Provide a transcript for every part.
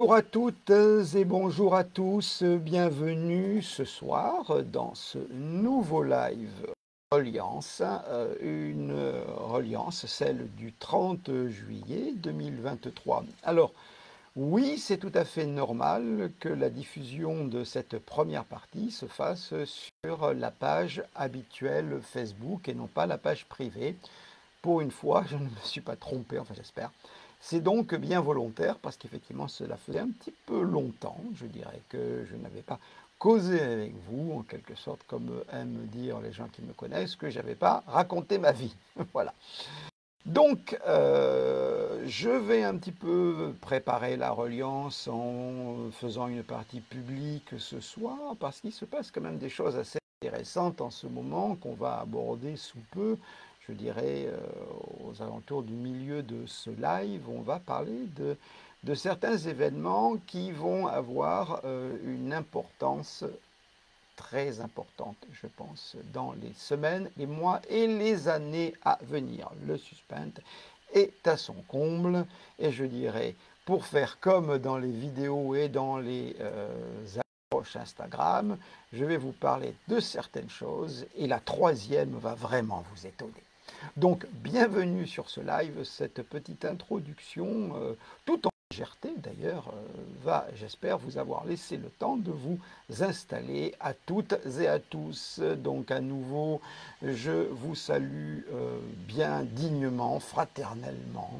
Bonjour à toutes et bonjour à tous, bienvenue ce soir dans ce nouveau live reliance, une reliance, celle du 30 juillet 2023. Alors oui, c'est tout à fait normal que la diffusion de cette première partie se fasse sur la page habituelle Facebook et non pas la page privée. Pour une fois, je ne me suis pas trompé, enfin j'espère. C'est donc bien volontaire parce qu'effectivement cela faisait un petit peu longtemps, je dirais, que je n'avais pas causé avec vous, en quelque sorte, comme aiment dire les gens qui me connaissent, que je n'avais pas raconté ma vie. Voilà. Donc, je vais un petit peu préparer la reliance en faisant une partie publique ce soir, parce qu'il se passe quand même des choses assez intéressantes en ce moment qu'on va aborder sous peu. Je dirais aux alentours du milieu de ce live, on va parler de certains événements qui vont avoir une importance très importante, je pense, dans les semaines, les mois et les années à venir. Le suspense est à son comble et je dirais, pour faire comme dans les vidéos et dans les approches Instagram, je vais vous parler de certaines choses et la troisième va vraiment vous étonner. Donc, bienvenue sur ce live, cette petite introduction, tout en légèreté d'ailleurs, va, j'espère, vous avoir laissé le temps de vous installer à toutes et à tous. Donc, à nouveau, je vous salue bien dignement, fraternellement,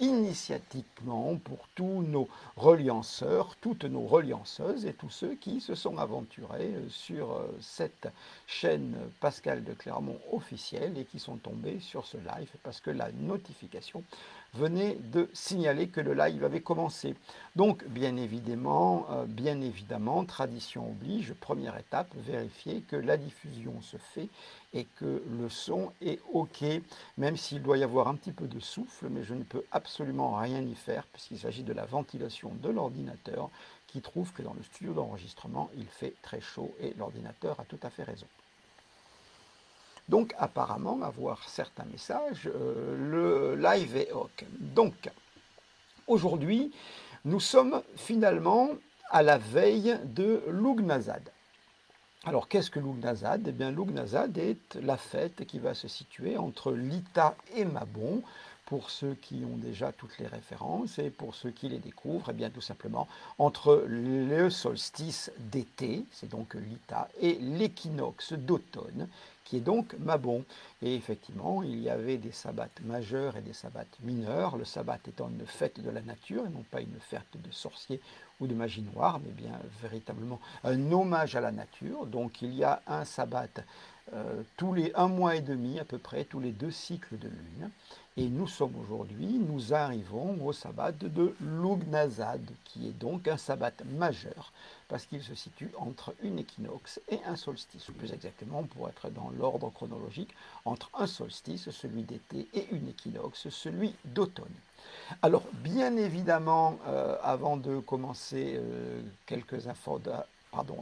initiatiquement pour tous nos relianceurs, toutes nos relianceuses et tous ceux qui se sont aventurés sur cette chaîne Pascal de Clermont officielle et qui sont tombés sur ce live parce que la notification venait de signaler que le live avait commencé. Donc bien évidemment, tradition oblige, première étape, vérifier que la diffusion se fait et que le son est OK, même s'il doit y avoir un petit peu de souffle, mais je ne peux absolument rien y faire puisqu'il s'agit de la ventilation de l'ordinateur qui trouve que dans le studio d'enregistrement, il fait très chaud et l'ordinateur a tout à fait raison. Donc apparemment, à voir certains messages, le live est OK. Donc aujourd'hui, nous sommes finalement à la veille de Lughnasadh. Alors qu'est-ce que Lughnasadh? Eh bien Lughnasadh est la fête qui va se situer entre Lita et Mabon. Pour ceux qui ont déjà toutes les références et pour ceux qui les découvrent, eh bien tout simplement entre le solstice d'été, c'est donc Lita, et l'équinoxe d'automne, qui est donc Mabon. Et effectivement, il y avait des sabbats majeurs et des sabbats mineurs, le sabbat étant une fête de la nature et non pas une fête de sorciers ou de magie noire, mais bien véritablement un hommage à la nature. Donc il y a un sabbat tous les 1 mois et demi à peu près, tous les 2 cycles de lune. Et nous sommes aujourd'hui, nous arrivons au sabbat de Lughnasadh, qui est donc un sabbat majeur, parce qu'il se situe entre une équinoxe et un solstice, ou plus exactement, pour être dans l'ordre chronologique, entre un solstice, celui d'été, et une équinoxe, celui d'automne. Alors, bien évidemment, avant de commencer quelques infos,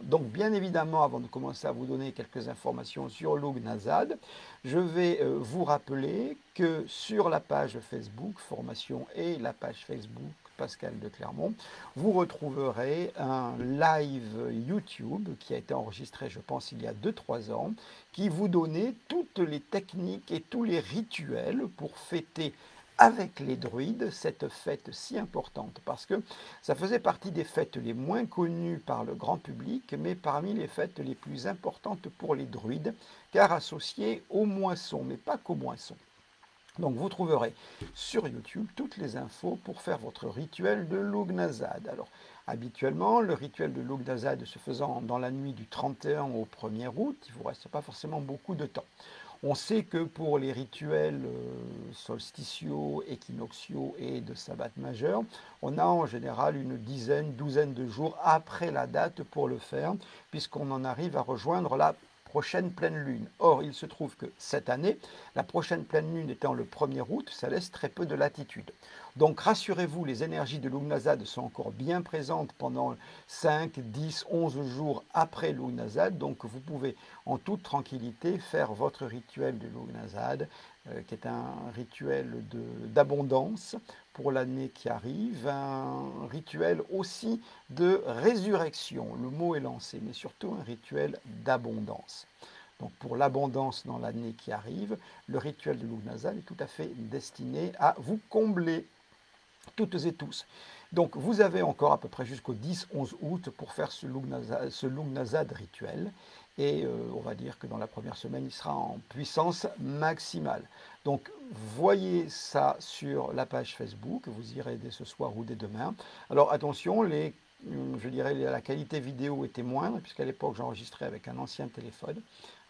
donc bien évidemment, avant de commencer à vous donner quelques informations sur Lughnasadh, je vais vous rappeler que sur la page Facebook Formation et la page Facebook Pascal de Clermont, vous retrouverez un live YouTube qui a été enregistré, je pense, il y a 2-3 ans, qui vous donnait toutes les techniques et tous les rituels pour fêter avec les druides cette fête si importante, parce que ça faisait partie des fêtes les moins connues par le grand public, mais parmi les fêtes les plus importantes pour les druides, car associées aux moissons, mais pas qu'aux moissons. Donc vous trouverez sur YouTube toutes les infos pour faire votre rituel de Lughnasadh. Alors habituellement, le rituel de Lughnasadh se faisant dans la nuit du 31 au 1er août, il ne vous reste pas forcément beaucoup de temps. On sait que pour les rituels solsticiaux, équinoxiaux et de sabbat majeur, on a en général une douzaine de jours après la date pour le faire, puisqu'on en arrive à rejoindre la prochaine pleine lune. Or, il se trouve que cette année, la prochaine pleine lune étant le 1er août, ça laisse très peu de latitude. Donc rassurez-vous, les énergies de Lughnasadh sont encore bien présentes pendant 5, 10, 11 jours après Lughnasadh, donc vous pouvez en toute tranquillité faire votre rituel de Lughnasadh, qui est un rituel d'abondance, pour l'année qui arrive, un rituel aussi de résurrection. Le mot est lancé, mais surtout un rituel d'abondance. Donc pour l'abondance dans l'année qui arrive, le rituel de Lugnasad est tout à fait destiné à vous combler toutes et tous. Donc vous avez encore à peu près jusqu'au 10-11 août pour faire ce Lugnasad rituel. Et on va dire que dans la première semaine, il sera en puissance maximale. Donc voyez ça sur la page Facebook, vous irez dès ce soir ou dès demain. Alors attention, je dirais la qualité vidéo était moindre, puisqu'à l'époque j'enregistrais avec un ancien téléphone,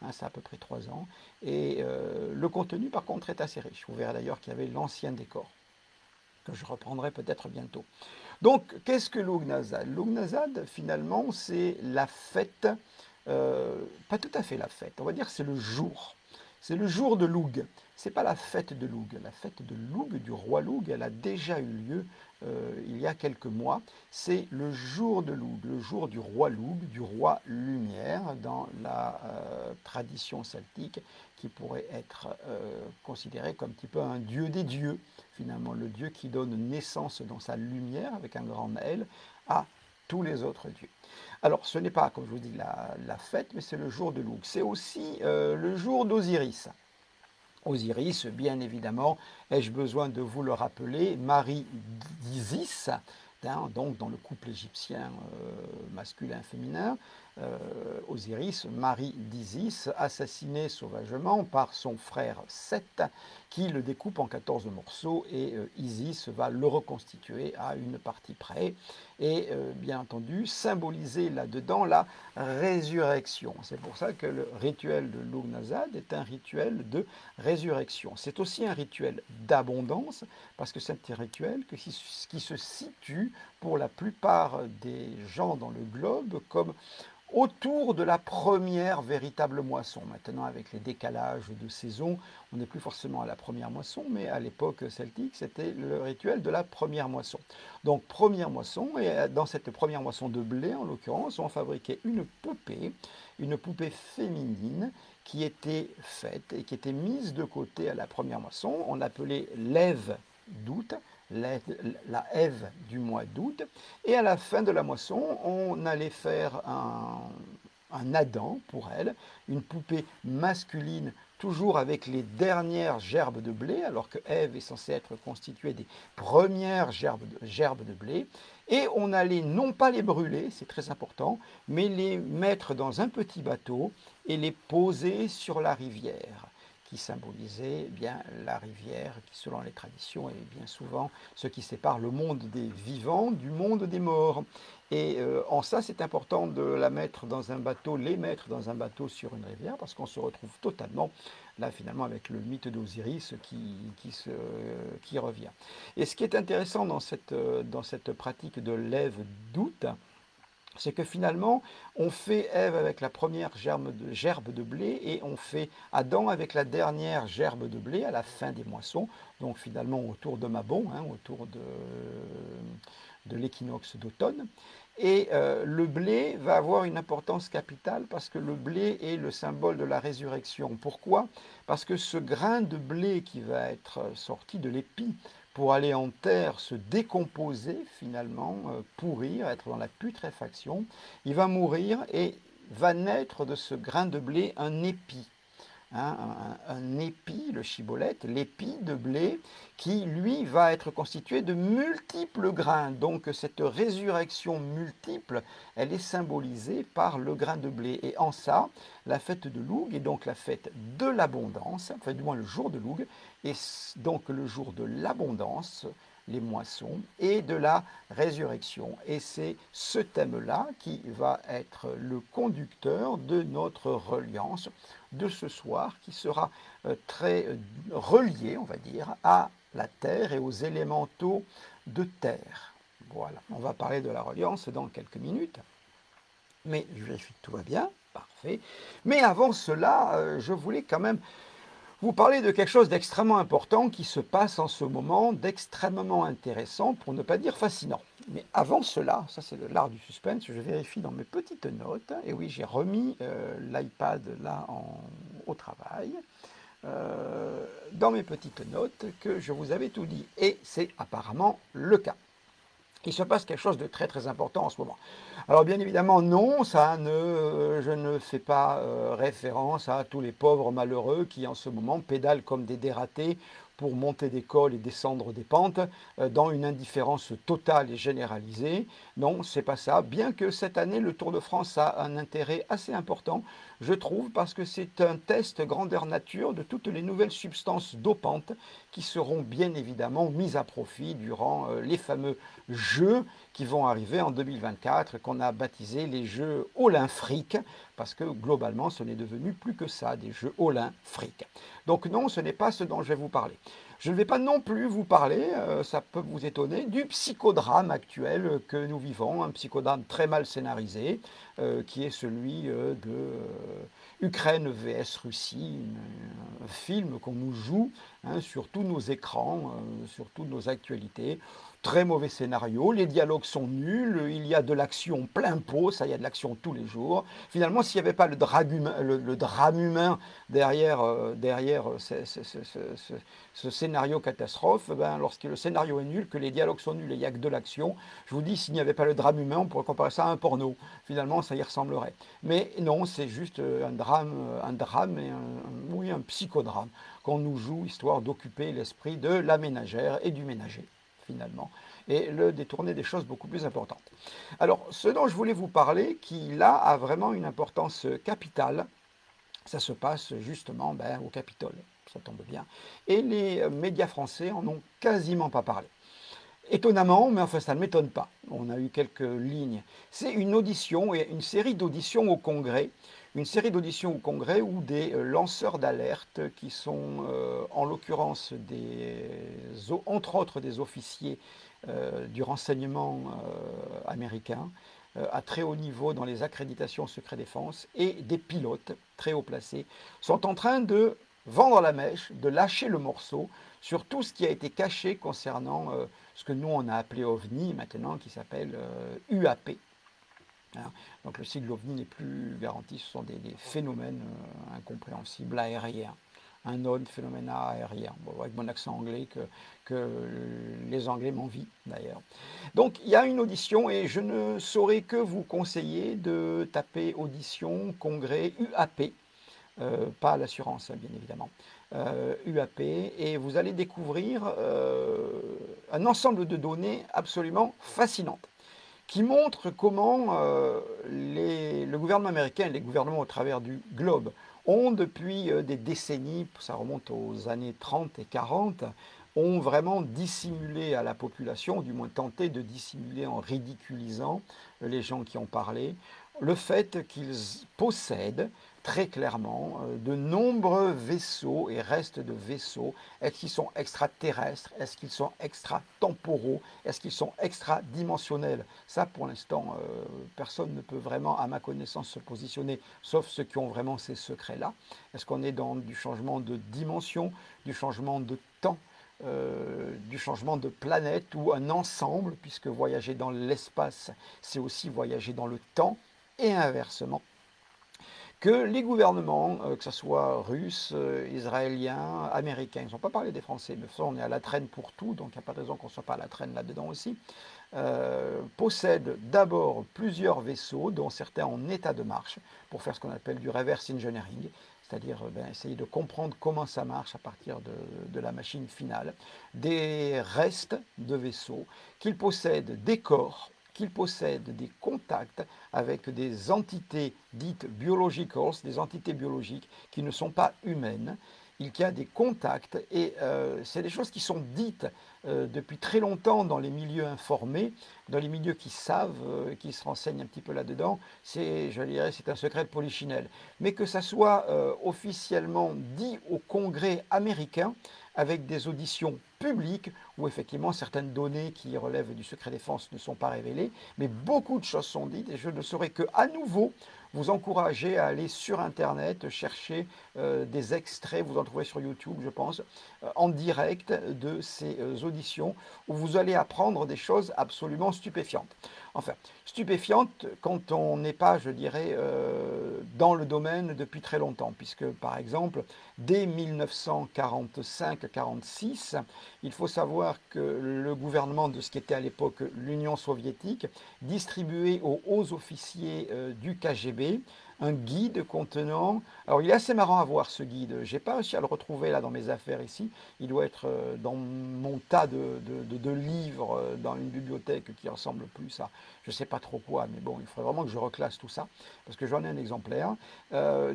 hein, ça a à peu près 3 ans. Et le contenu par contre est assez riche. Vous verrez d'ailleurs qu'il y avait l'ancien décor, que je reprendrai peut-être bientôt. Donc, qu'est-ce que Lugnasad? Lugnasad, finalement, c'est la fête, pas tout à fait la fête, on va dire que c'est le jour. C'est le jour de Lugh. Ce n'est pas la fête de Lugh. La fête de Lugh, du roi Lugh, elle a déjà eu lieu il y a quelques mois. C'est le jour de Lugh, le jour du roi Lugh, du roi Lumière, dans la tradition celtique, qui pourrait être considéré comme un petit peu un dieu des dieux, finalement, le dieu qui donne naissance dans sa lumière, avec un grand L, à tous les autres dieux. Alors, ce n'est pas, comme je vous dis, la fête, mais c'est le jour de Lugh. C'est aussi le jour d'Osiris. Osiris, bien évidemment, ai-je besoin de vous le rappeler, mari d'Isis, hein, donc dans le couple égyptien masculin-féminin, Osiris, mari d'Isis, assassiné sauvagement par son frère Seth, qui le découpe en 14 morceaux, et Isis va le reconstituer à une partie près, et bien entendu symboliser là-dedans la résurrection. C'est pour ça que le rituel de Lugnasad est un rituel de résurrection. C'est aussi un rituel d'abondance, parce que c'est un rituel qui se situe pour la plupart des gens dans le globe comme autour de la première véritable moisson. Maintenant, avec les décalages de saison, on n'est plus forcément à la première moisson, mais à l'époque celtique, c'était le rituel de la première moisson. Donc, première moisson, et dans cette première moisson de blé, en l'occurrence, on fabriquait une poupée féminine qui était faite et qui était mise de côté à la première moisson. On l'appelait l'Ève d'août, la Ève du mois d'août, et à la fin de la moisson, on allait faire un Adam pour elle, une poupée masculine, toujours avec les dernières gerbes de blé, alors que Ève est censée être constituée des premières gerbes de blé, et on allait non pas les brûler, c'est très important, mais les mettre dans un petit bateau et les poser sur la rivière, qui symbolisait bien la rivière, qui selon les traditions est bien souvent ce qui sépare le monde des vivants du monde des morts. Et en ça, c'est important de la mettre dans un bateau, les mettre dans un bateau sur une rivière, parce qu'on se retrouve totalement, là finalement, avec le mythe d'Osiris qui revient. Et ce qui est intéressant dans cette pratique de l'Ève d'août, c'est que finalement, on fait Ève avec la première gerbe de blé et on fait Adam avec la dernière gerbe de blé à la fin des moissons, donc finalement autour de Mabon, hein, autour de l'équinoxe d'automne. Et le blé va avoir une importance capitale parce que le blé est le symbole de la résurrection. Pourquoi? Parce que ce grain de blé qui va être sorti de l'épi pour aller en terre, se décomposer finalement, pourrir, être dans la putréfaction, il va mourir et va naître de ce grain de blé un épi. Hein, un épi, le chibolette, l'épi de blé, qui lui va être constitué de multiples grains. Donc cette résurrection multiple, elle est symbolisée par le grain de blé. Et en ça, la fête de Lugh est donc la fête de l'abondance, enfin du moins le jour de Lugh, et donc le jour de l'abondance, les moissons, et de la résurrection. Et c'est ce thème-là qui va être le conducteur de notre reliance de ce soir, qui sera très relié, on va dire, à la terre et aux élémentaux de terre. Voilà, on va parler de la reliance dans quelques minutes, mais je vérifie que tout va bien, parfait. Mais avant cela, je voulais quand même vous parler de quelque chose d'extrêmement important qui se passe en ce moment, d'extrêmement intéressant, pour ne pas dire fascinant. Mais avant cela, ça c'est l'art du suspense, je vérifie dans mes petites notes, et oui, j'ai remis l'iPad là au travail. dans mes petites notes que je vous avais tout dit. Et c'est apparemment le cas. Il se passe quelque chose de très très important en ce moment. Alors bien évidemment, non, je ne fais pas référence à tous les pauvres malheureux qui en ce moment pédalent comme des dératés pour monter des cols et descendre des pentes dans une indifférence totale et généralisée. Non, c'est pas ça. Bien que cette année, le Tour de France a un intérêt assez important, je trouve, parce que c'est un test grandeur nature de toutes les nouvelles substances dopantes qui seront bien évidemment mises à profit durant les fameux Jeux qui vont arriver en 2024, qu'on a baptisé les Jeux Olympiques, parce que globalement, ce n'est devenu plus que ça, des Jeux Olympiques. Donc non, ce n'est pas ce dont je vais vous parler. Je ne vais pas non plus vous parler, ça peut vous étonner, du psychodrame actuel que nous vivons, un psychodrame très mal scénarisé, qui est celui de Ukraine vs Russie, un film qu'on nous joue hein, sur tous nos écrans, sur toutes nos actualités. Très mauvais scénario, les dialogues sont nuls, il y a de l'action plein pot, ça il y a de l'action tous les jours. Finalement, s'il n'y avait pas le drame humain derrière, ce scénario catastrophe, ben, lorsque le scénario est nul, que les dialogues sont nuls et il n'y a que de l'action, je vous dis, s'il n'y avait pas le drame humain, on pourrait comparer ça à un porno. Finalement, ça y ressemblerait. Mais non, c'est juste un drame et oui, un psychodrame qu'on nous joue, histoire d'occuper l'esprit de la ménagère et du ménager finalement, et le détourner des choses beaucoup plus importantes. Alors, ce dont je voulais vous parler, qui là a vraiment une importance capitale, ça se passe justement au Capitole, ça tombe bien, et les médias français en ont quasiment pas parlé. Étonnamment, mais enfin ça ne m'étonne pas, on a eu quelques lignes. C'est une audition, et une série d'auditions au Congrès, où des lanceurs d'alerte qui sont en l'occurrence entre autres des officiers du renseignement américain à très haut niveau dans les accréditations secret défense et des pilotes très haut placés sont en train de vendre la mèche, de lâcher le morceau sur tout ce qui a été caché concernant ce que nous on a appelé OVNI maintenant qui s'appelle UAP. Hein. Donc le sigle OVNI n'est plus garanti, ce sont des phénomènes incompréhensibles aériens. Un known phénomène aérien, bon, avec mon accent anglais que les Anglais m'envient d'ailleurs. Donc il y a une audition et je ne saurais que vous conseiller de taper audition congrès UAP, pas l'assurance bien évidemment, UAP, et vous allez découvrir un ensemble de données absolument fascinantes qui montre comment le gouvernement américain et les gouvernements au travers du globe ont depuis des décennies, ça remonte aux années 30 et 40, ont vraiment dissimulé à la population, du moins tenté de dissimuler en ridiculisant les gens qui ont parlé, le fait qu'ils possèdent très clairement de nombreux vaisseaux et restes de vaisseaux. Est-ce qu'ils sont extraterrestres? Est-ce qu'ils sont extratemporaux? Est-ce qu'ils sont extradimensionnels? Ça, pour l'instant, personne ne peut vraiment, à ma connaissance, se positionner, sauf ceux qui ont vraiment ces secrets-là. Est-ce qu'on est dans du changement de dimension, du changement de temps, du changement de planète ou un ensemble, puisque voyager dans l'espace, c'est aussi voyager dans le temps, et inversement, que les gouvernements, que ce soit russes, israéliens, américains, ils n'ont pas parlé des Français, mais ça on est à la traîne pour tout, donc il n'y a pas de raison qu'on ne soit pas à la traîne là-dedans aussi, possèdent d'abord plusieurs vaisseaux, dont certains en état de marche, pour faire ce qu'on appelle du reverse engineering, c'est-à-dire essayer de comprendre comment ça marche à partir de la machine finale, des restes de vaisseaux, qu'ils possèdent des corps, qu'ils possèdent des contacts avec des entités dites biologicals, des entités biologiques qui ne sont pas humaines, il y a des contacts et c'est des choses qui sont dites depuis très longtemps dans les milieux informés, dans les milieux qui savent, qui se renseignent un petit peu là-dedans, je dirais, c'est un secret de polichinelle. Mais que ça soit officiellement dit au Congrès américain, avec des auditions public, où effectivement certaines données qui relèvent du secret défense ne sont pas révélées, mais beaucoup de choses sont dites et je ne saurais que à nouveau vous encourager à aller sur Internet, chercher des extraits, vous en trouverez sur YouTube, je pense, en direct de ces auditions, où vous allez apprendre des choses absolument stupéfiantes. Enfin, stupéfiantes quand on n'est pas, je dirais, dans le domaine depuis très longtemps, puisque par exemple, dès 1945-46, il faut savoir que le gouvernement de ce qui était à l'époque l'Union soviétique distribuait aux hauts officiers du KGB un guide contenant... Alors il est assez marrant à voir ce guide, j'ai pas réussi à le retrouver là dans mes affaires ici, il doit être dans mon tas de livres dans une bibliothèque qui ressemble plus à je sais pas trop quoi, mais bon, il faudrait vraiment que je reclasse tout ça, parce que j'en ai un exemplaire,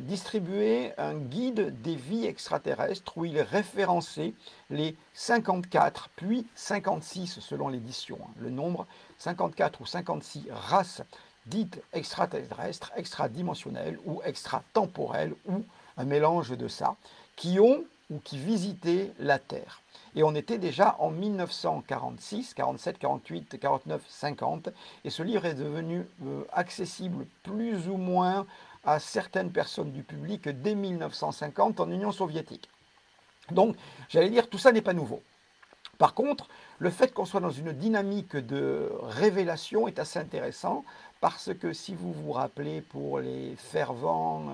distribuer un guide des vies extraterrestres où il référençait les 54, puis 56 selon l'édition, hein, le nombre, 54 ou 56 races dites extraterrestres, extradimensionnelles ou extratemporelles ou un mélange de ça, qui ont ou qui visitaient la Terre. Et on était déjà en 1946, 47, 48, 49, 50, et ce livre est devenu accessible plus ou moins à certaines personnes du public dès 1950 en Union soviétique. Donc, j'allais dire, tout ça n'est pas nouveau. Par contre, le fait qu'on soit dans une dynamique de révélation est assez intéressant parce que si vous vous rappelez pour les fervents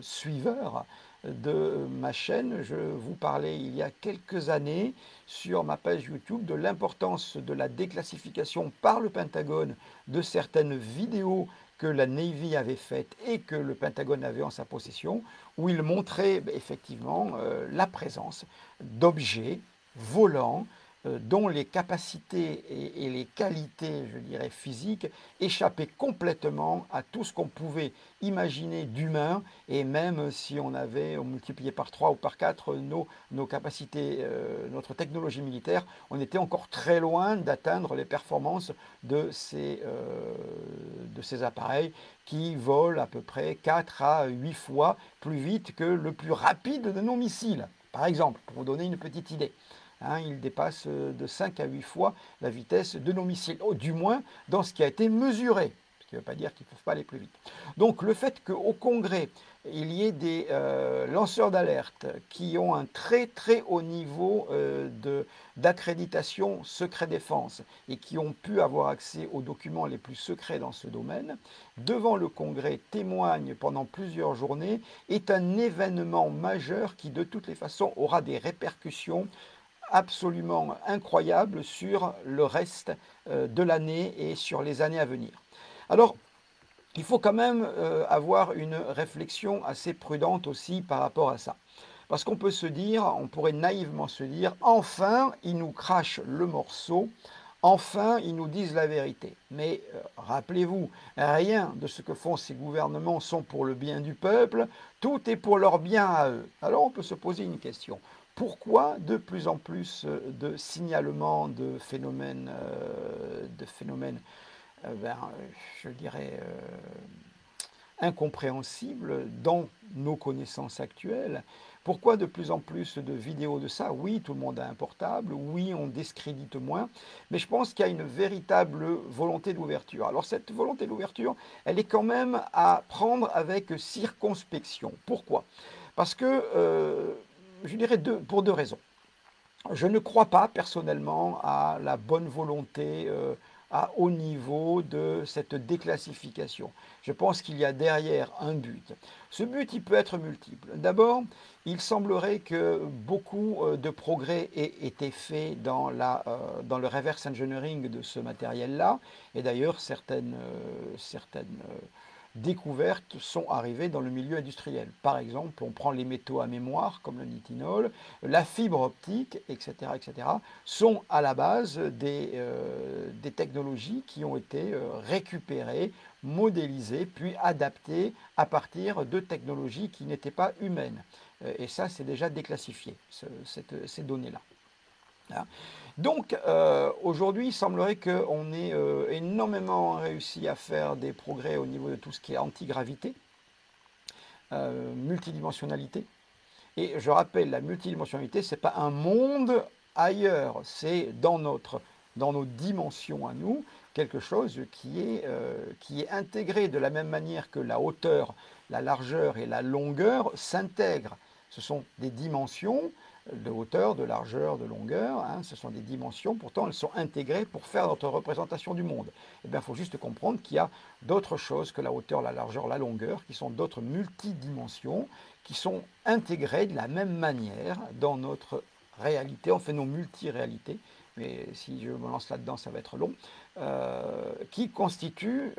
suiveurs de ma chaîne, je vous parlais il y a quelques années sur ma page YouTube de l'importance de la déclassification par le Pentagone de certaines vidéos que la Navy avait faites et que le Pentagone avait en sa possession, où il montrait effectivement la présence d'objets volants dont les capacités et les qualités, je dirais, physiques échappaient complètement à tout ce qu'on pouvait imaginer d'humain, et même si on avait multiplié par 3 ou par 4 nos capacités, notre technologie militaire, on était encore très loin d'atteindre les performances de ces appareils qui volent à peu près 4 à 8 fois plus vite que le plus rapide de nos missiles, par exemple, pour vous donner une petite idée. Hein, il dépasse de 5 à 8 fois la vitesse de nos missiles, du moins dans ce qui a été mesuré, ce qui ne veut pas dire qu'ils ne peuvent pas aller plus vite. Donc le fait qu'au Congrès, il y ait des lanceurs d'alerte qui ont un très très haut niveau d'accréditation secret défense et qui ont pu avoir accès aux documents les plus secrets dans ce domaine, devant le Congrès témoigne pendant plusieurs journées, est un événement majeur qui de toutes les façons aura des répercussions absolument incroyable sur le reste de l'année et sur les années à venir. Alors, il faut quand même avoir une réflexion assez prudente aussi par rapport à ça. Parce qu'on peut se dire, on pourrait naïvement se dire, enfin, ils nous crachent le morceau, enfin, ils nous disent la vérité. Mais rappelez-vous, rien de ce que font ces gouvernements sont pour le bien du peuple, tout est pour leur bien à eux. Alors on peut se poser une question. Pourquoi de plus en plus de signalements de phénomènes, je dirais, incompréhensibles dans nos connaissances actuelles? Pourquoi de plus en plus de vidéos de ça? Oui, tout le monde a un portable, oui, on discrédite moins, mais je pense qu'il y a une véritable volonté d'ouverture. Alors cette volonté d'ouverture, elle est quand même à prendre avec circonspection. Pourquoi? Parce que je dirais pour deux raisons. Je ne crois pas personnellement à la bonne volonté à haut niveau de cette déclassification. Je pense qu'il y a derrière un but. Ce but, il peut être multiple. D'abord, il semblerait que beaucoup de progrès aient été faits dans le reverse engineering de ce matériel-là, et d'ailleurs certaines découvertes sont arrivées dans le milieu industriel. Par exemple, on prend les métaux à mémoire, comme le nitinol, la fibre optique, etc., sont à la base des technologies qui ont été récupérées, modélisées, puis adaptées à partir de technologies qui n'étaient pas humaines. Et ça, c'est déjà déclassifié, ces données-là. Hein. Donc, aujourd'hui, il semblerait qu'on ait énormément réussi à faire des progrès au niveau de tout ce qui est antigravité, multidimensionnalité. Et je rappelle, la multidimensionnalité, ce n'est pas un monde ailleurs, c'est dans nos dimensions à nous, quelque chose qui est intégré de la même manière que la hauteur, la largeur et la longueur s'intègrent. Ce sont des dimensions de hauteur, de largeur, de longueur, hein, ce sont des dimensions, pourtant elles sont intégrées pour faire notre représentation du monde. Eh bien, il faut juste comprendre qu'il y a d'autres choses que la hauteur, la largeur, la longueur, qui sont d'autres multidimensions, qui sont intégrées de la même manière dans notre réalité, on fait nos multi-réalités, mais si je me lance là-dedans, ça va être long, qui constituent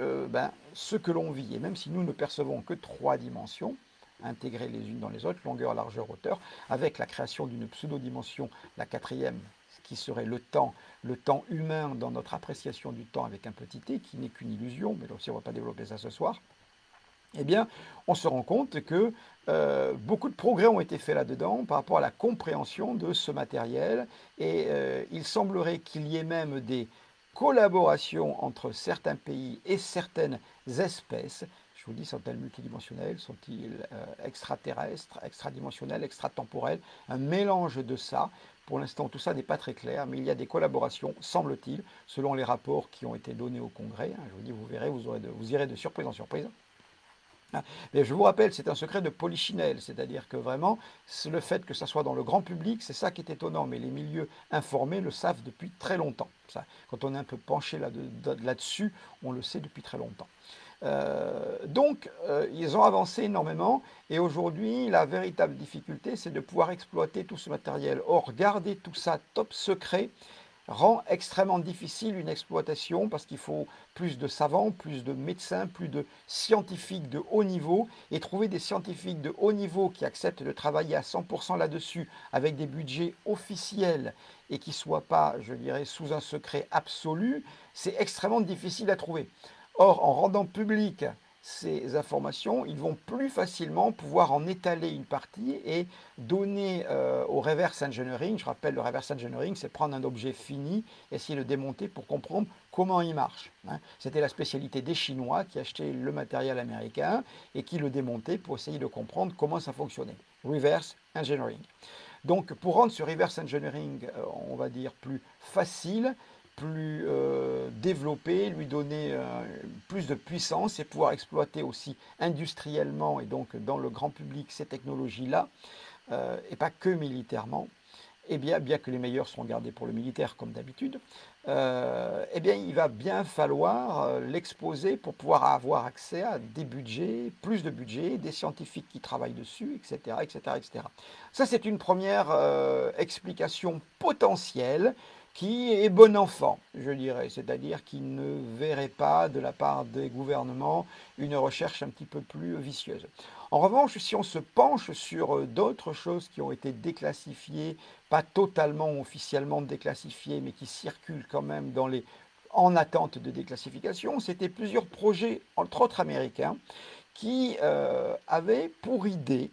ce que l'on vit. Et même si nous ne percevons que 3 dimensions, intégrées les unes dans les autres, longueur, largeur, hauteur, avec la création d'une pseudo-dimension, la 4e, qui serait le temps humain dans notre appréciation du temps avec un petit t, qui n'est qu'une illusion, mais aussi on ne va pas développer ça ce soir, eh bien, on se rend compte que beaucoup de progrès ont été faits là-dedans par rapport à la compréhension de ce matériel, et il semblerait qu'il y ait même des collaborations entre certains pays et certaines espèces. Je vous dis, sont-elles multidimensionnelles, sont-ils extraterrestres, extradimensionnels, extratemporels, un mélange de ça. Pour l'instant, tout ça n'est pas très clair, mais il y a des collaborations, semble-t-il, selon les rapports qui ont été donnés au Congrès. Je vous dis, vous verrez, vous irez de surprise en surprise. Mais je vous rappelle, c'est un secret de polichinelle, c'est-à-dire que vraiment, le fait que ça soit dans le grand public, c'est ça qui est étonnant, mais les milieux informés le savent depuis très longtemps. Ça, quand on est un peu penché là-dessus, on le sait depuis très longtemps. Donc, ils ont avancé énormément, et aujourd'hui, la véritable difficulté, c'est de pouvoir exploiter tout ce matériel. Or, garder tout ça top secret rend extrêmement difficile une exploitation parce qu'il faut plus de savants, plus de médecins, plus de scientifiques de haut niveau, et trouver des scientifiques de haut niveau qui acceptent de travailler à 100% là-dessus avec des budgets officiels et qui ne soient pas, je dirais, sous un secret absolu, c'est extrêmement difficile à trouver. Or, en rendant public ces informations, ils vont plus facilement pouvoir en étaler une partie et donner au reverse engineering. Je rappelle, le reverse engineering, c'est prendre un objet fini, essayer de le démonter pour comprendre comment il marche. Hein. C'était la spécialité des Chinois qui achetaient le matériel américain et qui le démontaient pour essayer de comprendre comment ça fonctionnait. Reverse engineering. Donc, pour rendre ce reverse engineering, on va dire, plus facile, plus développer, lui donner plus de puissance et pouvoir exploiter aussi industriellement et donc dans le grand public ces technologies-là, et pas que militairement, eh bien que les meilleurs seront gardés pour le militaire comme d'habitude, eh bien il va bien falloir l'exposer pour pouvoir avoir accès à des budgets, plus de budgets, des scientifiques qui travaillent dessus, etc. etc., etc. Ça c'est une première explication potentielle qui est bon enfant, je dirais, c'est-à-dire qui ne verrait pas de la part des gouvernements une recherche un petit peu plus vicieuse. En revanche, si on se penche sur d'autres choses qui ont été déclassifiées, pas totalement officiellement déclassifiées, mais qui circulent quand même en attente de déclassification, c'était plusieurs projets, entre autres américains, qui avaient pour idée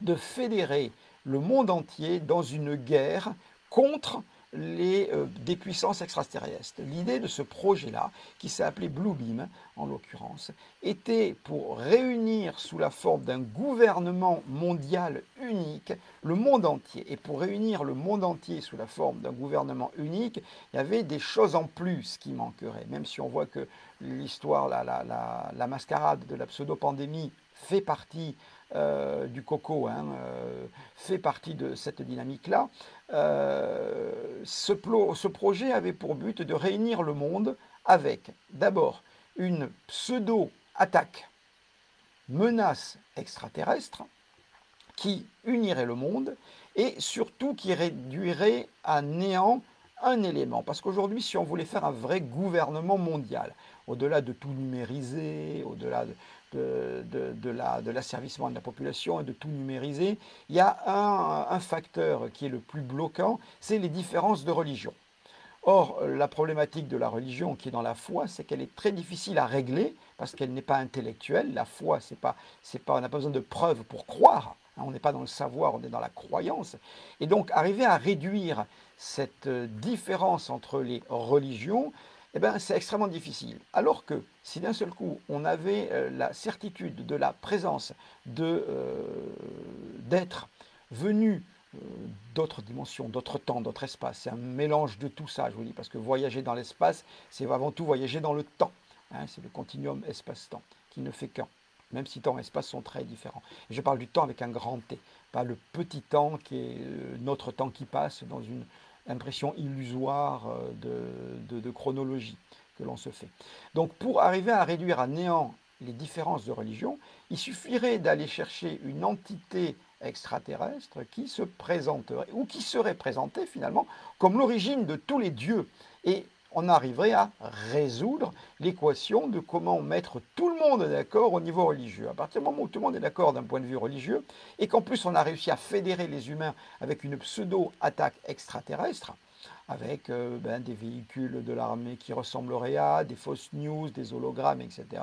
de fédérer le monde entier dans une guerre contre des puissances extraterrestres. L'idée de ce projet-là, qui s'est appelé Bluebeam en l'occurrence, était pour réunir sous la forme d'un gouvernement mondial unique le monde entier. Et pour réunir le monde entier sous la forme d'un gouvernement unique, il y avait des choses en plus qui manqueraient. Même si on voit que l'histoire, la mascarade de la pseudo-pandémie fait partie du coco, hein, fait partie de cette dynamique-là. Ce projet avait pour but de réunir le monde avec d'abord une pseudo-attaque, menace extraterrestre, qui unirait le monde et surtout qui réduirait à néant un élément. Parce qu'aujourd'hui, si on voulait faire un vrai gouvernement mondial, au-delà de tout numériser, au-delà de l'asservissement de la population et de tout numériser, il y a un facteur qui est le plus bloquant, c'est les différences de religion. Or, la problématique de la religion qui est dans la foi, c'est qu'elle est très difficile à régler parce qu'elle n'est pas intellectuelle. La foi, on n'a pas besoin de preuves pour croire. On n'est pas dans le savoir, on est dans la croyance. Et donc, arriver à réduire cette différence entre les religions, eh ben, c'est extrêmement difficile. Alors que si d'un seul coup, on avait la certitude de la présence d'êtres venus d'autres dimensions, d'autres temps, d'autres espaces. C'est un mélange de tout ça, je vous dis, parce que voyager dans l'espace, c'est avant tout voyager dans le temps. Hein, c'est le continuum espace-temps qui ne fait qu'un, même si temps et espace sont très différents. Et je parle du temps avec un grand T, pas le petit temps qui est notre temps qui passe dans une impression illusoire de chronologie que l'on se fait. Donc pour arriver à réduire à néant les différences de religion, il suffirait d'aller chercher une entité extraterrestre qui se présenterait, ou qui serait présentée finalement comme l'origine de tous les dieux. Et on arriverait à résoudre l'équation de comment mettre tout le monde d'accord au niveau religieux. À partir du moment où tout le monde est d'accord d'un point de vue religieux, et qu'en plus on a réussi à fédérer les humains avec une pseudo-attaque extraterrestre, avec des véhicules de l'armée qui ressembleraient à des fausses news, des hologrammes, etc.,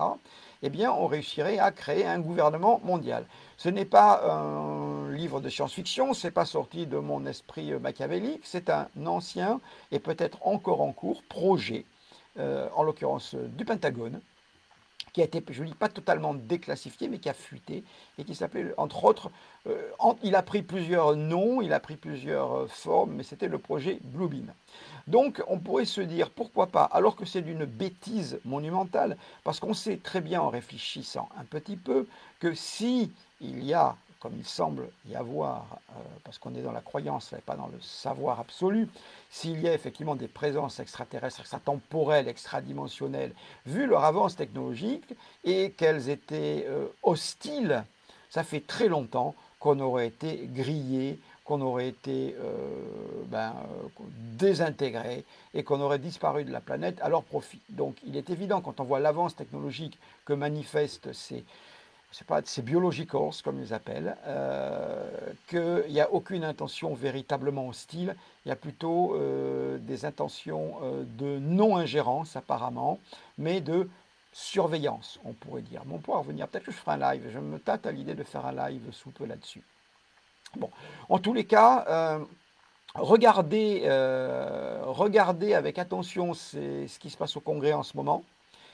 eh bien, on réussirait à créer un gouvernement mondial. Ce n'est pas un livre de science-fiction, ce n'est pas sorti de mon esprit machiavélique, c'est un ancien et peut-être encore en cours projet, en l'occurrence du Pentagone, qui a été, je ne dis pas totalement déclassifié, mais qui a fuité, et qui s'appelait, entre autres, il a pris plusieurs noms, il a pris plusieurs formes, mais c'était le projet Bluebeam. Donc on pourrait se dire, pourquoi pas, alors que c'est d'une bêtise monumentale, parce qu'on sait très bien en réfléchissant un petit peu, que si il y a, comme il semble y avoir, parce qu'on est dans la croyance et pas dans le savoir absolu, s'il y a effectivement des présences extraterrestres, extratemporelles, extradimensionnelles, vu leur avance technologique, et qu'elles étaient hostiles, ça fait très longtemps qu'on aurait été grillé, qu'on aurait été désintégré et qu'on aurait disparu de la planète à leur profit. Donc il est évident, quand on voit l'avance technologique que manifestent ces biologicals, comme ils appellent, qu'il n'y a aucune intention véritablement hostile, il y a plutôt des intentions de non-ingérence apparemment, mais de surveillance, on pourrait dire. Mais on pourra revenir, peut-être que je ferai un live, je me tâte à l'idée de faire un live sous peu là-dessus. Bon, en tous les cas, regardez avec attention ce qui se passe au Congrès en ce moment.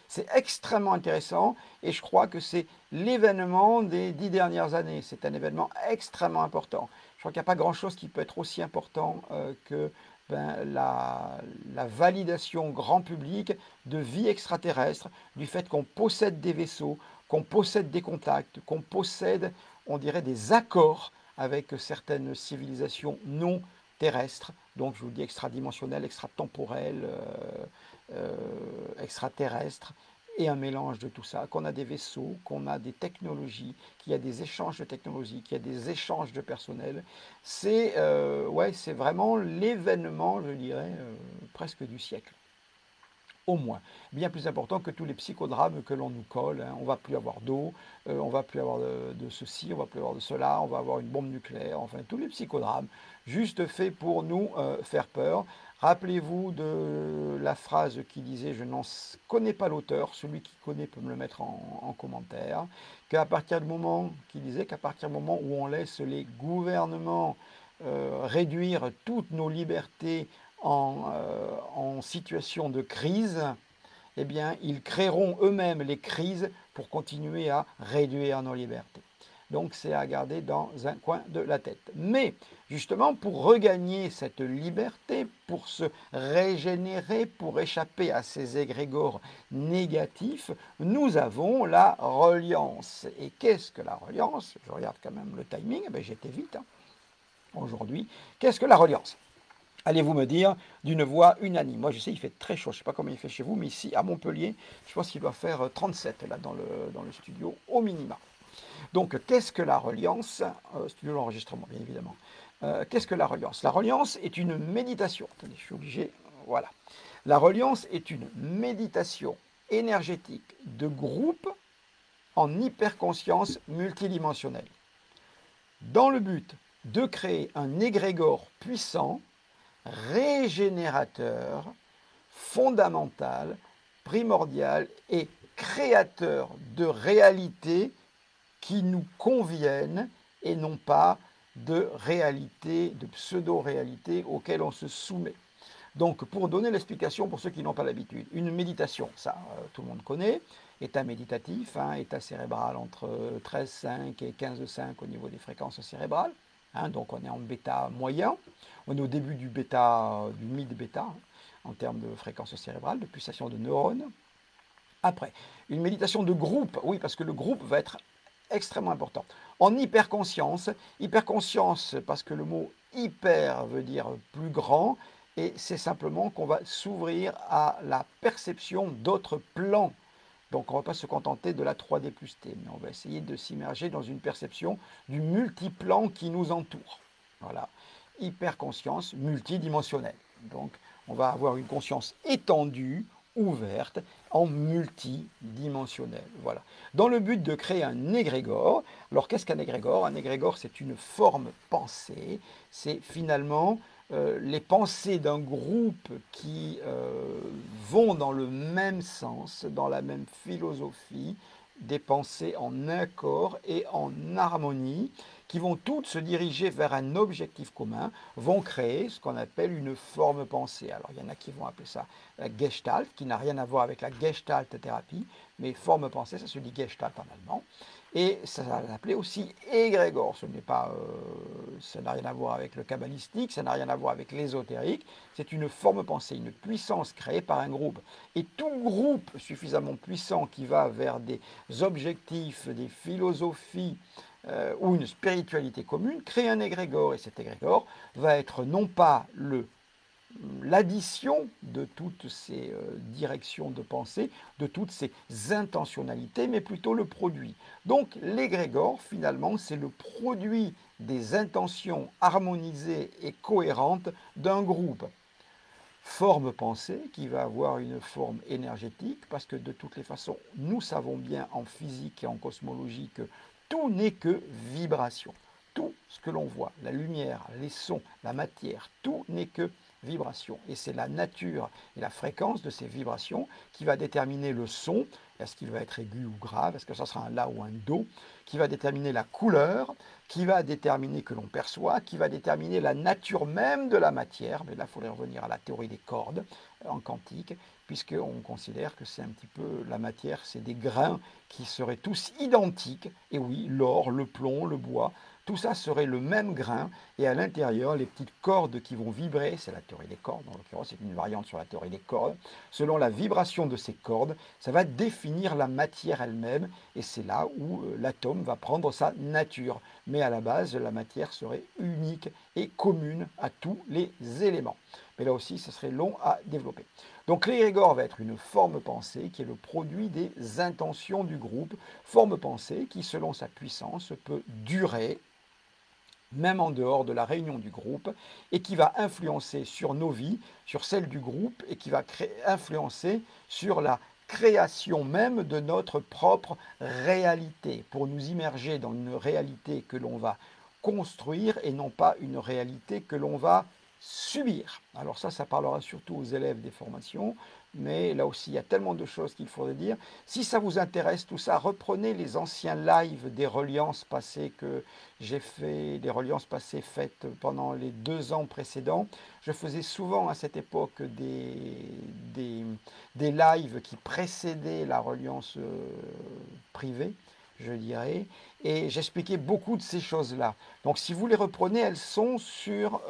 C'est extrêmement intéressant et je crois que c'est l'événement des 10 dernières années. C'est un événement extrêmement important. Je crois qu'il n'y a pas grand-chose qui peut être aussi important que la validation grand public de vie extraterrestre, du fait qu'on possède des vaisseaux, qu'on possède des contacts, qu'on possède, on dirait, des accords avec certaines civilisations non terrestres, donc je vous dis extradimensionnelles, extratemporelles, extraterrestres, et un mélange de tout ça, qu'on a des vaisseaux, qu'on a des technologies, qu'il y a des échanges de technologies, qu'il y a des échanges de personnel. C'est vraiment l'événement, je dirais, presque du siècle. Au moins. Bien plus important que tous les psychodrames que l'on nous colle. Hein. On ne va plus avoir d'eau, on ne va plus avoir de ceci, on ne va plus avoir de cela, on va avoir une bombe nucléaire, enfin tous les psychodrames, juste faits pour nous faire peur. Rappelez-vous de la phrase qui disait, je n'en connais pas l'auteur, celui qui connaît peut me le mettre en commentaire, qu'à partir du moment, qui disait qu'à partir du moment où on laisse les gouvernements réduire toutes nos libertés en situation de crise, eh bien, ils créeront eux-mêmes les crises pour continuer à réduire nos libertés. Donc, c'est à garder dans un coin de la tête. Mais, justement, pour regagner cette liberté, pour se régénérer, pour échapper à ces égrégores négatifs, nous avons la reliance. Et qu'est-ce que la reliance? Je regarde quand même le timing, j'étais vite aujourd'hui. Qu'est-ce que la reliance? Allez-vous me dire d'une voix unanime? Moi, je sais, il fait très chaud. Je ne sais pas comment il fait chez vous, mais ici, à Montpellier, je pense qu'il doit faire 37 là, dans le studio, au minima. Donc, qu'est-ce que la reliance? Studio d'enregistrement, bien évidemment. Qu'est-ce que la reliance? La reliance est une méditation. Attendez, je suis obligé. Voilà. La reliance est une méditation énergétique de groupe en hyperconscience multidimensionnelle, dans le but de créer un égrégore puissant, régénérateur, fondamental, primordial et créateur de réalités qui nous conviennent et non pas de réalités, de pseudo-réalités auxquelles on se soumet. Donc, pour donner l'explication pour ceux qui n'ont pas l'habitude, une méditation, ça, tout le monde connaît, état méditatif, état cérébral entre 13,5 et 15,5 au niveau des fréquences cérébrales. hein, donc on est en bêta moyen, on est au début du bêta, du mid-bêta, hein, en termes de fréquence cérébrale, de pulsation de neurones. Après, une méditation de groupe, oui, parce que le groupe va être extrêmement important. En hyperconscience, hyperconscience parce que le mot hyper veut dire plus grand, et c'est simplement qu'on va s'ouvrir à la perception d'autres plans. Donc on ne va pas se contenter de la 3D plus T, mais on va essayer de s'immerger dans une perception du multiplan qui nous entoure. Voilà, hyperconscience multidimensionnelle. Donc on va avoir une conscience étendue, ouverte, en multidimensionnel. Voilà. Dans le but de créer un égrégore. Alors qu'est-ce qu'un égrégore? Un égrégore, c'est une forme pensée. C'est finalement les pensées d'un groupe qui vont dans le même sens, dans la même philosophie, des pensées en accord et en harmonie, qui vont toutes se diriger vers un objectif commun, vont créer ce qu'on appelle une forme pensée. Alors il y en a qui vont appeler ça la Gestalt, qui n'a rien à voir avec la Gestalt thérapie, mais forme pensée, ça se dit Gestalt en allemand. Et ça va s'appeler aussi égrégore. Ce n'est pas, ça n'a rien à voir avec le kabbalistique, ça n'a rien à voir avec l'ésotérique. C'est une forme pensée, une puissance créée par un groupe. Et tout groupe suffisamment puissant qui va vers des objectifs, des philosophies ou une spiritualité commune crée un égrégore. Et cet égrégore va être non pas l'addition de toutes ces directions de pensée, de toutes ces intentionnalités, mais plutôt le produit. Donc l'égrégore, finalement, c'est le produit des intentions harmonisées et cohérentes d'un groupe. Forme pensée qui va avoir une forme énergétique, parce que de toutes les façons, nous savons bien en physique et en cosmologie que tout n'est que vibration. Tout ce que l'on voit, la lumière, les sons, la matière, tout n'est que vibration. Et c'est la nature et la fréquence de ces vibrations qui va déterminer le son, est-ce qu'il va être aigu ou grave, est-ce que ça sera un la ou un do, qui va déterminer la couleur, qui va déterminer que l'on perçoit, qui va déterminer la nature même de la matière. Mais là, il faudrait revenir à la théorie des cordes en quantique, puisqu'on considère que c'est un petit peu la matière, c'est des grains qui seraient tous identiques. Et oui, l'or, le plomb, le bois, tout ça serait le même grain, et à l'intérieur, les petites cordes qui vont vibrer, c'est la théorie des cordes, en l'occurrence, c'est une variante sur la théorie des cordes, selon la vibration de ces cordes, ça va définir la matière elle-même, et c'est là où l'atome va prendre sa nature. Mais à la base, la matière serait unique et commune à tous les éléments. Mais là aussi, ce serait long à développer. Donc l'égrégore va être une forme pensée qui est le produit des intentions du groupe, forme pensée qui, selon sa puissance, peut durer même en dehors de la réunion du groupe, et qui va influencer sur nos vies, sur celles du groupe, et qui va influencer sur la création même de notre propre réalité, pour nous immerger dans une réalité que l'on va construire et non pas une réalité que l'on va subir. Alors ça parlera surtout aux élèves des formations, mais là aussi, il y a tellement de choses qu'il faudrait dire. Si ça vous intéresse, tout ça, reprenez les anciens lives des reliances passées que j'ai fait, des reliances passées faites pendant les 2 ans précédents. Je faisais souvent à cette époque des lives qui précédaient la reliance privée, je dirais, et j'expliquais beaucoup de ces choses-là. Donc si vous les reprenez, elles sont sur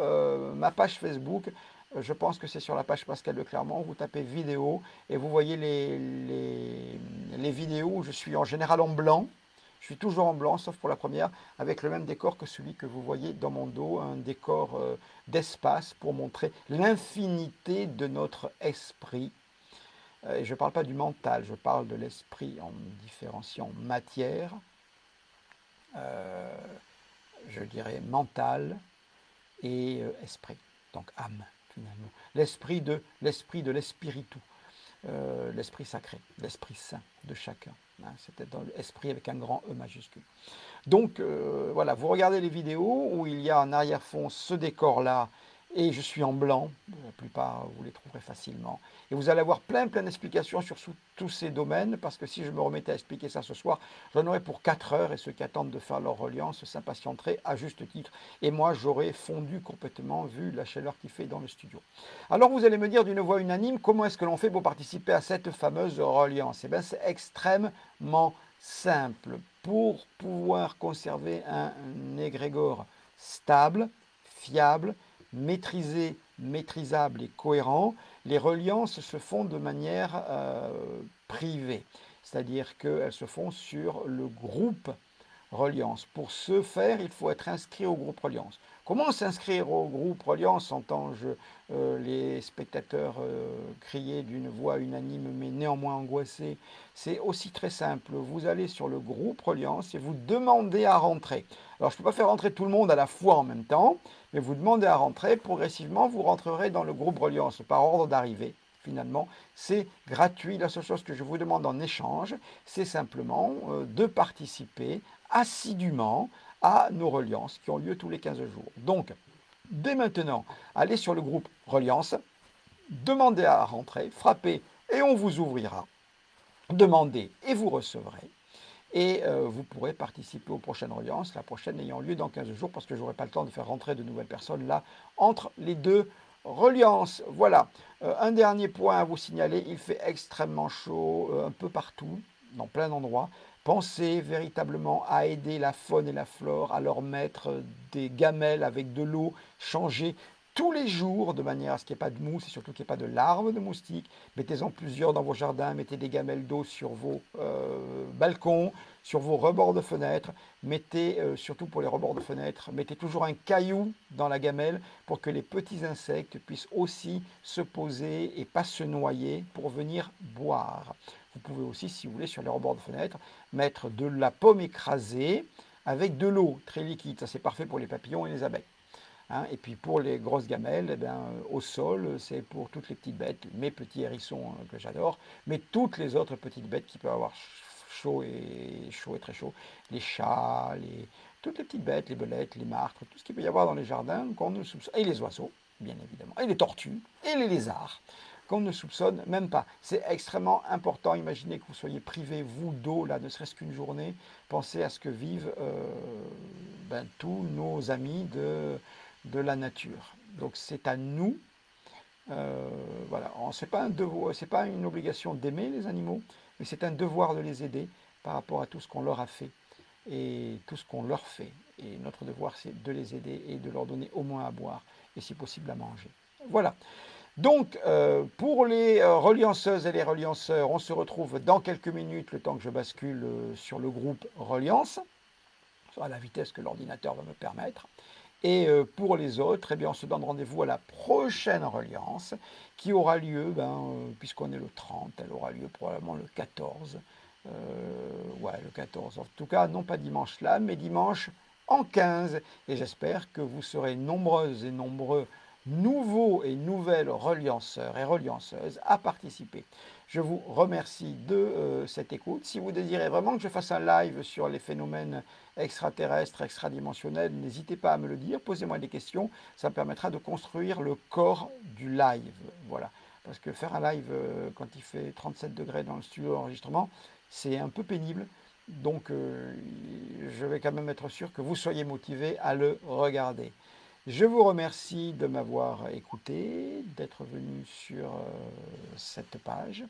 ma page Facebook. Je pense que c'est sur la page Pascal de Clermont, vous tapez vidéo et vous voyez les vidéos où je suis en général en blanc. Je suis toujours en blanc, sauf pour la première, avec le même décor que celui que vous voyez dans mon dos, un décor d'espace pour montrer l'infinité de notre esprit. Et je ne parle pas du mental, je parle de l'esprit en différenciant matière, je dirais mental et esprit, donc âme. Finalement. L'esprit de l'espiritu, l'esprit sacré, l'esprit saint de chacun. Hein, c'était dans l'esprit avec un grand E majuscule. Donc voilà, vous regardez les vidéos où il y a en arrière-fond ce décor-là, et je suis en blanc, la plupart vous les trouverez facilement. Et vous allez avoir plein d'explications sur tous ces domaines, parce que si je me remettais à expliquer ça ce soir, j'en aurais pour 4 heures, et ceux qui attendent de faire leur reliance s'impatienteraient à juste titre. Et moi, j'aurais fondu complètement vu la chaleur qu'il fait dans le studio. Alors vous allez me dire d'une voix unanime, comment est-ce que l'on fait pour participer à cette fameuse reliance? Eh bien, c'est extrêmement simple. Pour pouvoir conserver un égrégore stable, fiable, maîtrisé, maîtrisable et cohérent. Les reliances se font de manière privée, c'est-à-dire qu'elles se font sur le groupe Reliance. Pour ce faire, il faut être inscrit au groupe Reliance. Comment s'inscrire au groupe Reliance, entends-je les spectateurs crier d'une voix unanime mais néanmoins angoissés? C'est aussi très simple. Vous allez sur le groupe Reliance et vous demandez à rentrer. Alors je ne peux pas faire rentrer tout le monde à la fois en même temps, mais vous demandez à rentrer. Progressivement, vous rentrerez dans le groupe Reliance par ordre d'arrivée. Finalement, c'est gratuit. La seule chose que je vous demande en échange, c'est simplement de participer assidûment à nos reliances qui ont lieu tous les 15 jours. Donc, dès maintenant, allez sur le groupe Reliance, demandez à rentrer, frappez et on vous ouvrira. Demandez et vous recevrez. Et vous pourrez participer aux prochaines reliances, la prochaine ayant lieu dans 15 jours, parce que je n'aurai pas le temps de faire rentrer de nouvelles personnes là, entre les deux reliances. Voilà. Un dernier point à vous signaler, il fait extrêmement chaud un peu partout, dans plein d'endroits. Pensez véritablement à aider la faune et la flore, à leur mettre des gamelles avec de l'eau, changer tous les jours de manière à ce qu'il n'y ait pas de mousse et surtout qu'il n'y ait pas de larves de moustiques. Mettez-en plusieurs dans vos jardins, mettez des gamelles d'eau sur vos balcons, sur vos rebords de fenêtres. Mettez, surtout pour les rebords de fenêtres, mettez toujours un caillou dans la gamelle pour que les petits insectes puissent aussi se poser et pas se noyer pour venir boire. Vous pouvez aussi, si vous voulez, sur les rebords de fenêtres, mettre de la pomme écrasée avec de l'eau très liquide. Ça, c'est parfait pour les papillons et les abeilles. Hein, et puis pour les grosses gamelles, eh bien, au sol, c'est pour toutes les petites bêtes, mes petits hérissons que j'adore, mais toutes les autres petites bêtes qui peuvent avoir chaud et très chaud, les chats, toutes les petites bêtes, les belettes, les martres, tout ce qu'il peut y avoir dans les jardins qu'on ne soupçonne, et les oiseaux, bien évidemment, et les tortues, et les lézards, qu'on ne soupçonne même pas. C'est extrêmement important. Imaginez que vous soyez privé, vous, d'eau, là, ne serait-ce qu'une journée. Pensez à ce que vivent tous nos amis de la nature. Donc c'est à nous, voilà, c'est pas un devoir, c'est pas une obligation d'aimer les animaux, mais c'est un devoir de les aider par rapport à tout ce qu'on leur a fait et tout ce qu'on leur fait. Et notre devoir, c'est de les aider et de leur donner au moins à boire et si possible à manger. Voilà. Donc, pour les relianceuses et les relianceurs, on se retrouve dans quelques minutes, le temps que je bascule sur le groupe Reliance, à la vitesse que l'ordinateur va me permettre. Et pour les autres, eh bien, on se donne rendez-vous à la prochaine reliance qui aura lieu, puisqu'on est le 30, elle aura lieu probablement le 14. Ouais, le 14. En tout cas, non pas dimanche là, mais dimanche en 15. Et j'espère que vous serez nombreuses et nombreux nouveaux et nouvelles relianceurs et relianceuses à participer. Je vous remercie de cette écoute. Si vous désirez vraiment que je fasse un live sur les phénomènes extraterrestres, extradimensionnels, n'hésitez pas à me le dire, posez-moi des questions, ça me permettra de construire le corps du live. Voilà. Parce que faire un live quand il fait 37 degrés dans le studio d'enregistrement, c'est un peu pénible. Donc je vais quand même être sûr que vous soyez motivés à le regarder. Je vous remercie de m'avoir écouté, d'être venu sur cette page.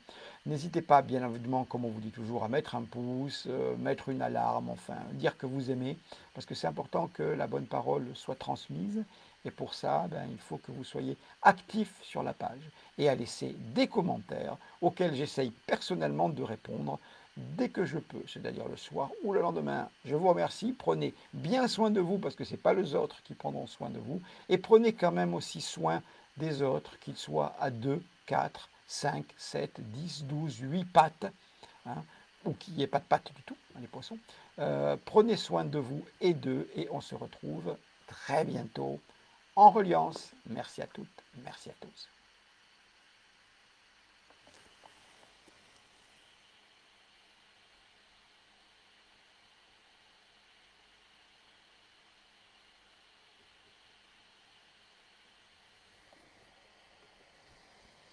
N'hésitez pas, bien évidemment, comme on vous dit toujours, à mettre un pouce, mettre une alarme, enfin, dire que vous aimez, parce que c'est important que la bonne parole soit transmise. Et pour ça, il faut que vous soyez actif sur la page et à laisser des commentaires auxquels j'essaye personnellement de répondre dès que je peux, c'est-à-dire le soir ou le lendemain. Je vous remercie, prenez bien soin de vous parce que ce n'est pas les autres qui prendront soin de vous, et prenez quand même aussi soin des autres, qu'ils soient à 2, 4, 5, 7, 10, 12, 8 pattes, hein, ou qu'il n'y ait pas de pattes du tout, hein, les poissons. Prenez soin de vous et d'eux, et on se retrouve très bientôt en reliance. Merci à toutes, merci à tous.